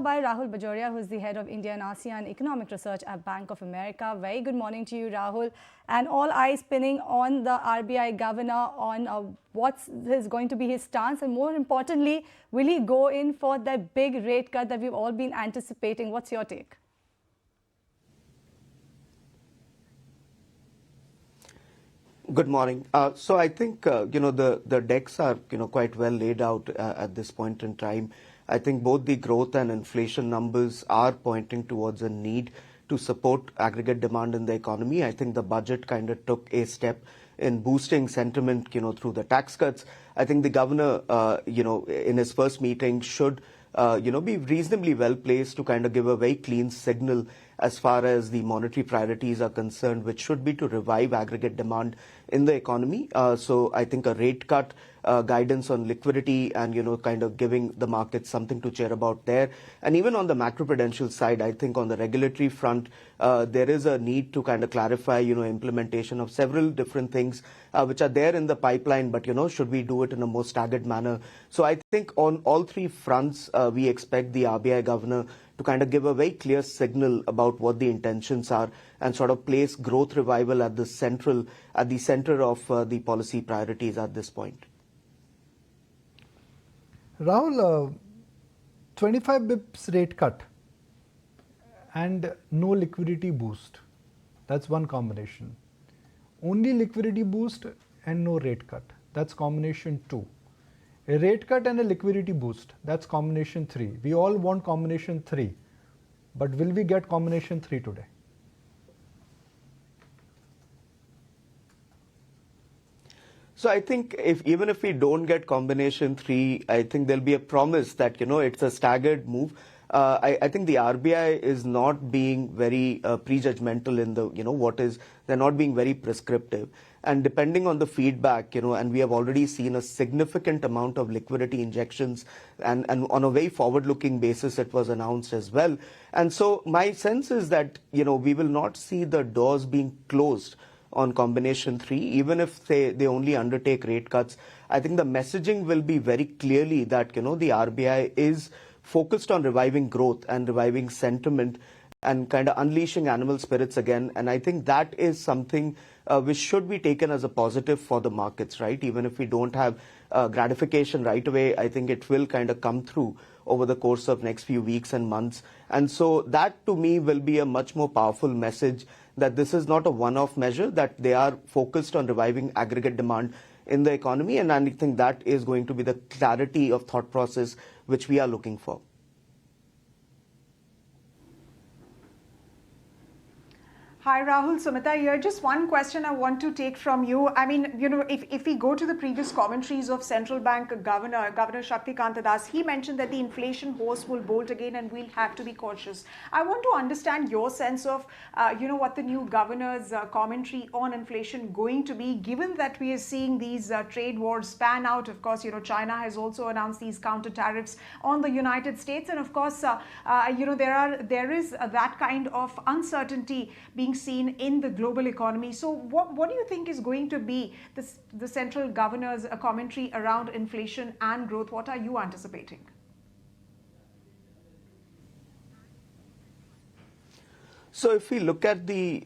by Rahul Bajoria, who is the head of India and ASEAN Economic Research at Bank of America. Very good morning to you, Rahul. And all eyes spinning on the RBI governor on what is going to be his stance. And more importantly, will he go in for that big rate cut that we've all been anticipating? What's your take? Good morning. So I think, the decks are, quite well laid out at this point in time. I think both the growth and inflation numbers are pointing towards a need to support aggregate demand in the economy. I think the budget kind of took a step in boosting sentiment, through the tax cuts. I think the governor, in his first meeting should, be reasonably well placed to kind of give a very clean signal as far as the monetary priorities are concerned, which should be to revive aggregate demand in the economy. So I think a rate cut, guidance on liquidity and, kind of giving the markets something to cheer about there. And even on the macroprudential side, I think on the regulatory front, there is a need to kind of clarify, implementation of several different things which are there in the pipeline, but, should we do it in a more staggered manner? So I think on all three fronts, we expect the RBI governor to kind of give a very clear signal about what the intentions are and sort of place growth revival at the center of the policy priorities at this point. Rahul, 25 bips rate cut and no liquidity boost. That's one combination. Only liquidity boost and no rate cut. That's combination 2. A rate cut and a liquidity boost. That's combination 3. We all want combination 3. But will we get combination 3 today? So I think even if we don't get combination 3, I think there'll be a promise that, it's a staggered move. I think the RBI is not being very prejudgmental in the, they're not being very prescriptive. And depending on the feedback, and we have already seen a significant amount of liquidity injections and on a very forward-looking basis, it was announced as well. And so my sense is that, we will not see the doors being closed on combination 3, even if they only undertake rate cuts. I think the messaging will be very clearly that, the RBI is focused on reviving growth and reviving sentiment and kind of unleashing animal spirits again. And I think that is something which should be taken as a positive for the markets, right? Even if we don't have gratification right away, I think it will kind of come through over the course of next few weeks and months. And so that to me will be a much more powerful message that this is not a one-off measure, that they are focused on reviving aggregate demand in the economy. And I think that is going to be the clarity of thought process which we are looking for. Hi, Rahul. Sumita here. Just one question I want to take from you. I mean, if we go to the previous commentaries of Central Bank Governor Shaktikanta Das, he mentioned that the inflation horse will bolt again and we'll have to be cautious. I want to understand your sense of, what the new governor's commentary on inflation going to be, given that we are seeing these trade wars pan out. Of course, China has also announced these counter tariffs on the United States. And of course, there is that kind of uncertainty being seen in the global economy. So what do you think is going to be the central governor's commentary around inflation and growth? What are you anticipating? So if we look at the,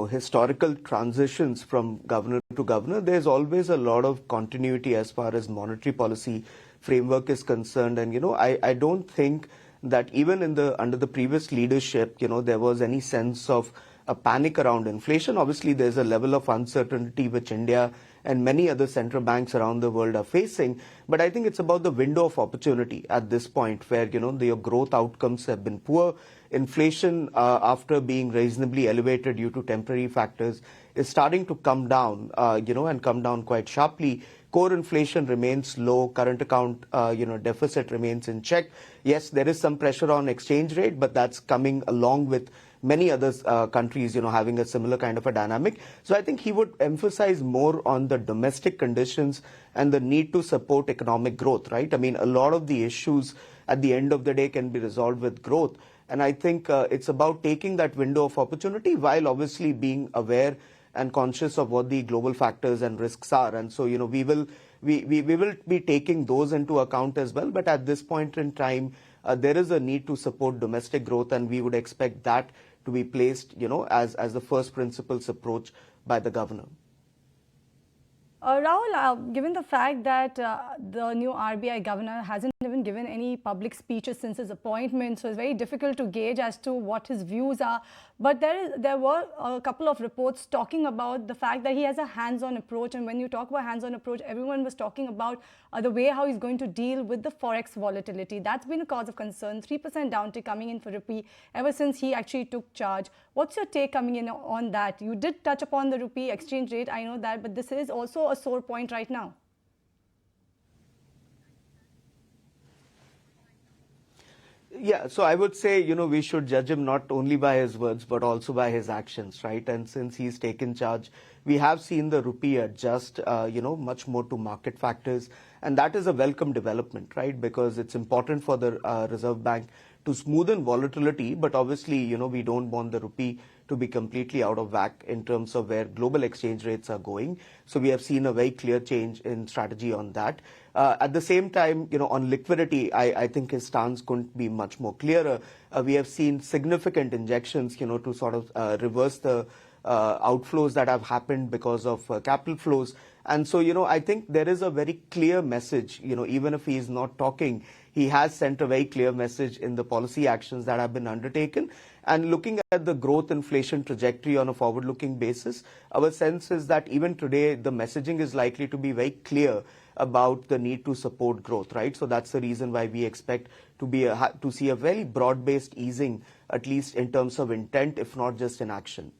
historical transitions from governor to governor, there's always a lot of continuity as far as monetary policy framework is concerned. And, I don't think that even under the previous leadership, there was any sense of a panic around inflation. Obviously, there's a level of uncertainty which India and many other central banks around the world are facing. But I think it's about the window of opportunity at this point where, your growth outcomes have been poor. Inflation, after being reasonably elevated due to temporary factors, is starting to come down, and come down quite sharply. Core inflation remains low. Current account, deficit remains in check. Yes, there is some pressure on exchange rate, but that's coming along with many other countries, having a similar kind of a dynamic. So I think he would emphasize more on the domestic conditions and the need to support economic growth, right? I mean, a lot of the issues at the end of the day can be resolved with growth. And I think it's about taking that window of opportunity while obviously being aware and conscious of what the global factors and risks are. And so, we will be taking those into account as well. But at this point in time, there is a need to support domestic growth, and we would expect that to be placed, as the first principles approach by the governor. Rahul, given the fact that the new RBI governor hasn't even given any public speeches since his appointment, so it's very difficult to gauge as to what his views are. But there were a couple of reports talking about the fact that he has a hands-on approach. And when you talk about hands-on approach, everyone was talking about the way how he's going to deal with the forex volatility. That's been a cause of concern. 3% downtick coming in for rupee ever since he actually took charge. What's your take coming in on that? You did touch upon the rupee exchange rate, I know that, but this is also a sore point right now. Yeah, so I would say, we should judge him not only by his words, but also by his actions, right? And since he's taken charge, we have seen the rupee adjust, much more to market factors. And that is a welcome development, right? Because it's important for the Reserve Bank to smoothen volatility. But obviously, we don't want the rupee to be completely out of whack in terms of where global exchange rates are going. So we have seen a very clear change in strategy on that. At the same time, on liquidity, I think his stance couldn't be much more clearer. We have seen significant injections, to sort of reverse the outflows that have happened because of capital flows. And so, I think there is a very clear message, even if he is not talking, he has sent a very clear message in the policy actions that have been undertaken. And looking at the growth inflation trajectory on a forward-looking basis, our sense is that even today, the messaging is likely to be very clear about the need to support growth, right? So that's the reason why we expect to see a very broad-based easing, at least in terms of intent, if not just in action.